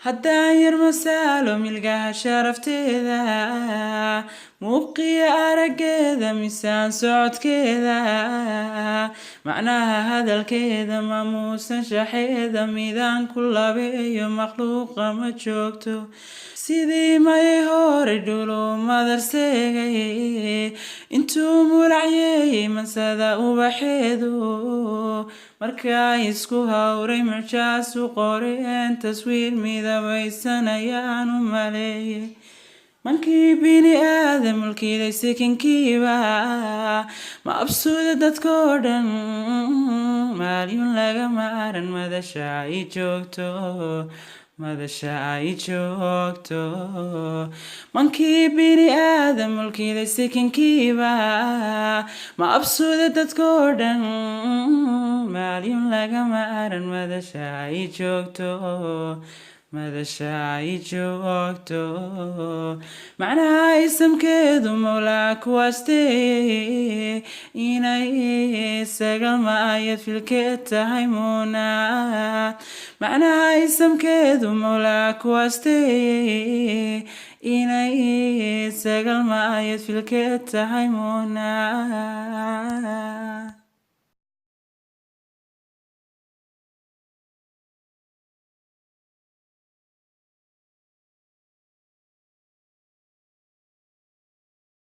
haddaan yar masaalo milgaha sharafteeda muuqiya araggeeda misaan socodkeeda macnaha hadalkeeda maamuusan shaxeeda midaan ku labeeyo makhluuqa ma joogto sidii mayay hore dhulu madarseegay intuu mulacyey mansada ubaxeedu markaa isku hawray mucjaas u qoreen taswiir midabaysan ayaan u maleeyay mankii bini aadam mulkiiday sikinkiiba ma absuuda dadkoo dhan maalyun laga maaran madasha ay joogto mankii bini aadam mulkiiday sikinkiiba ma absuuda dadkoo dhan maalyun laga maaran madasha ay joogto macnaha isamkeedu mawlaa kuwaasteeye inay sagal maayad filkeed tahay muunaad macnaha isamkeedu mawlaa kuwaasteeye inay sagal maayad filkeed tahay muunaad